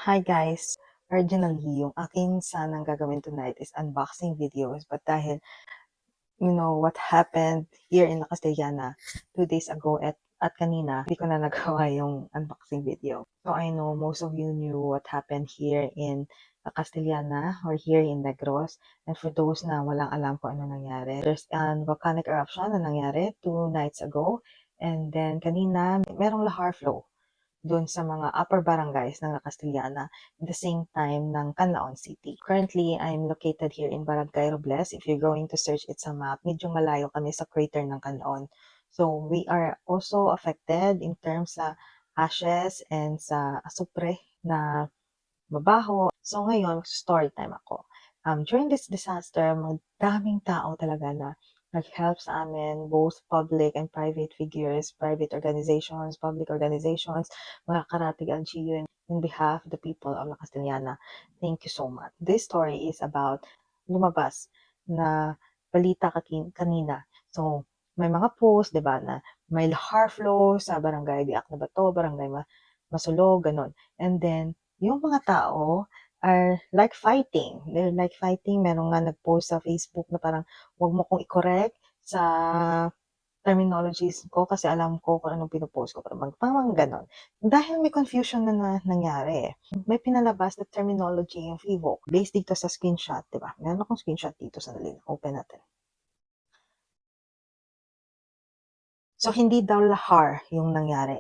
Hi guys! Originally, yung akin sanang gagawin tonight is unboxing videos. But dahil, what happened here in La Castellana 2 days ago at kanina, hindi ko na nagawa yung unboxing video. So I know most of you knew what happened here in La Castellana or here in Negros. And for those na walang alam kung ano nangyari, there's an volcanic eruption na nangyari 2 nights ago. And then kanina, merong lahar flow doon sa mga upper barangays ng La Castellana at the same time ng Canlaon City. Currently, I'm located here in Barangay Robles. If you're going to search it sa map, medyo malayo kami sa crater ng Canlaon. So, we are also affected in terms sa ashes and sa asupre na mabaho. So, ngayon, story time ako. During this disaster, madaming tao talaga na nag-help sa amin, both public and private figures, private organizations, public organizations, mga karatig LGU in behalf of the people of La Castellana. Thank you so much. This story is about lumabas na balita kanina. So, may mga post, di ba, na may lahar flow sa barangay Biak na Bato, barangay Masulog, ganun. And then, yung mga tao are like fighting. They're like fighting. Meron nga nag-post sa Facebook na parang, wag mo kong i-correct sa terminologies ko kasi alam ko kung anong pinopost ko. Parang ganon. Dahil may confusion na nangyari. May pinalabas na terminology yung FIVOC based dito sa screenshot, di ba? Meron akong screenshot dito. Sandali, open natin. So, hindi daw lahar yung nangyari.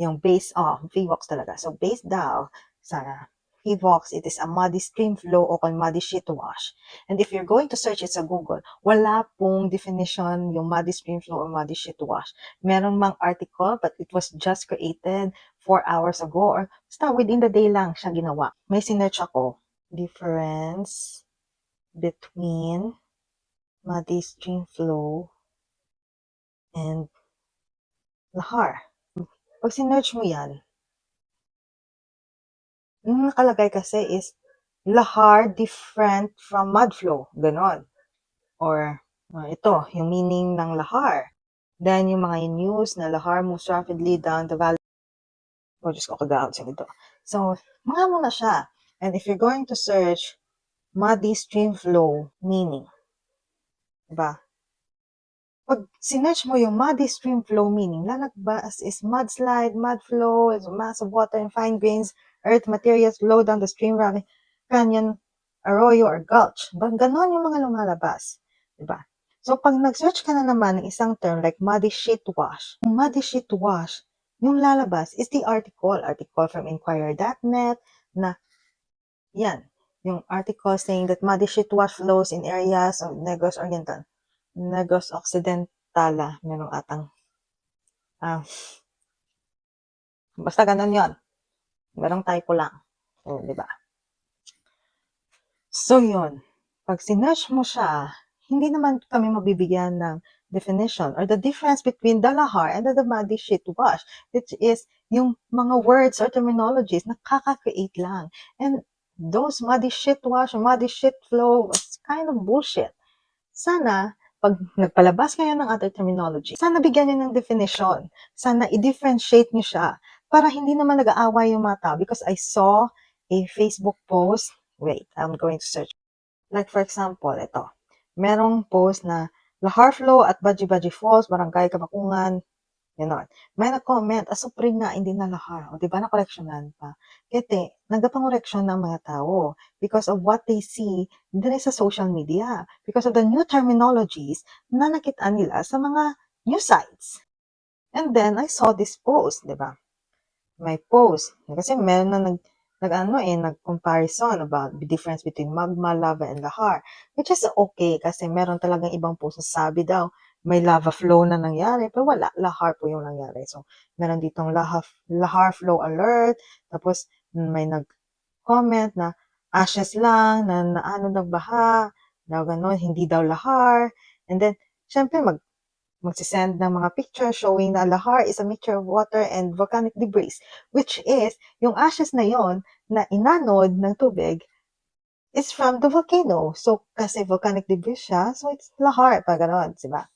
Yung base VVOX talaga. So, based daw sa VVOX, it is a muddy stream flow o kung muddy sheet wash. And if you're going to search it sa Google, wala pong definition yung muddy stream flow or muddy sheet wash. Meron mang article, but it was just created 4 hours ago or basta within the day lang siya ginawa. May sinerch ako. Difference between muddy stream flow and lahar. Pag sinerch mo yan, yung nakalagay kasi is lahar different from mud flow. Ganon. Or, ito, yung meaning ng lahar. Then, yung mga news na lahar moves rapidly down the valley. Oh, Diyos ko, kagahod siya dito. So, mga muna siya. And if you're going to search muddy stream flow meaning, diba? Pag sinerch mo yung muddy stream flow meaning, lalabas is mudslide, mud flow, is a mass of water and fine grains, earth materials flow down the stream, ravine, canyon, arroyo, or gulch. Ganon yung mga lumalabas. Diba? So, pag nag-search ka na naman ng isang term like muddy sheet wash, yung muddy sheet wash, yung lalabas is the article from Inquirer.net na yan, yung article saying that muddy sheet wash flows in areas of Negros Oriental. Negros Occidentala, merong atang, basta ganun yon. Merong typo lang. So, di ba? So, yun. Pag sinerch mo siya, hindi naman kami mabibigyan ng definition or the difference between the lahar and the muddy sheet wash, which is yung mga words or terminologies na kaka-create lang. And those muddy sheet wash or muddy sheet flow was kind of bullshit. Sana, pag nagpalabas kayo ng other terminology, sana bigyan nyo ng definition. Sana i-differentiate nyo siya para hindi naman nag-aaway yung mga tao. Because I saw a Facebook post. Wait, I'm going to search. Like for example, ito. Merong post na Lahar Flow at Baji-Baji Falls, Barangay Kabakungan, Ganon. May nag-comment, asupre nga, hindi na lahar. O, diba, na-correctionan pa. Kete, nagdapangoreksyon ng mga tao because of what they see din sa social media. Because of the new terminologies na nakita nila sa mga news sites. And then, I saw this post, diba? May post. Kasi meron na nag-comparison about the difference between magma, lava, and lahar. Which is okay kasi meron talagang ibang post na sabi daw, may lava flow na nangyari, pero wala, lahar po yung nangyari. So, meron ditong lahar flow alert, tapos may nag-comment na ashes lang, na nagbaha, daw ganun, hindi daw lahar. And then, syempre, magsisend ng mga picture showing na lahar is a mixture of water and volcanic debris, which is, yung ashes na yon na inanod ng tubig, is from the volcano. So, kasi volcanic debris siya, so it's lahar, pa gano'n, diba?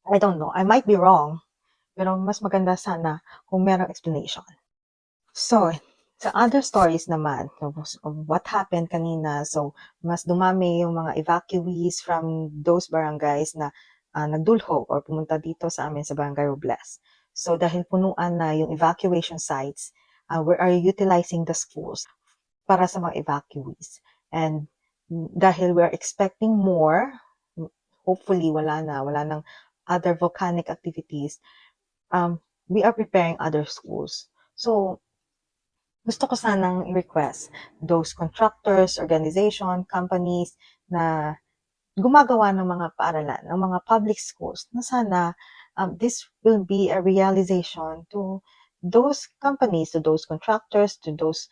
I don't know. I might be wrong. Pero mas maganda sana kung merong explanation. So, Sa other stories naman of what happened kanina, so mas dumami yung mga evacuees from those barangays na nagdulhog or pumunta dito sa amin sa Barangay Robles. So dahil punuan na yung evacuation sites, we are utilizing the schools para sa mga evacuees. And dahil we are expecting more, hopefully wala nang other volcanic activities, we are preparing other schools. So gusto ko sanang i-request those contractors, organization, companies na gumagawa ng mga paaralan, ng mga public schools, na sana this will be a realization to those companies, to those contractors, to those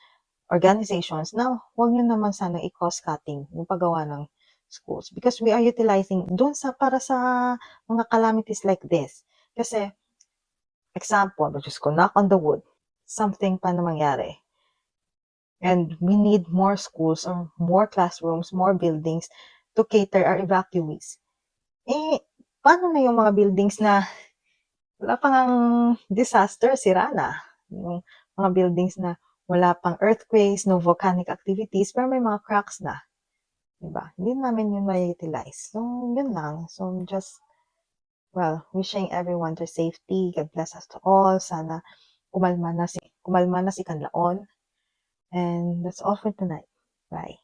organizations na huwag nyo naman sana i-cost cutting yung paggawa ng schools. Because we are utilizing doon para sa mga calamities like this. Kasi, example, Diyos ko, knock on the wood, something pa na mangyari. And we need more schools or more classrooms, more buildings to cater our evacuees. Paano na yung mga buildings na wala pang disaster, sira na? Yung mga buildings na wala pang earthquakes, no volcanic activities, pero may mga cracks na. Diba? Hindi namin yun ma-utilize. So, yun lang. So, just, wishing everyone their safety. God bless us to all. Sana kumalma na si Kanlaon. And that's all for tonight. Bye.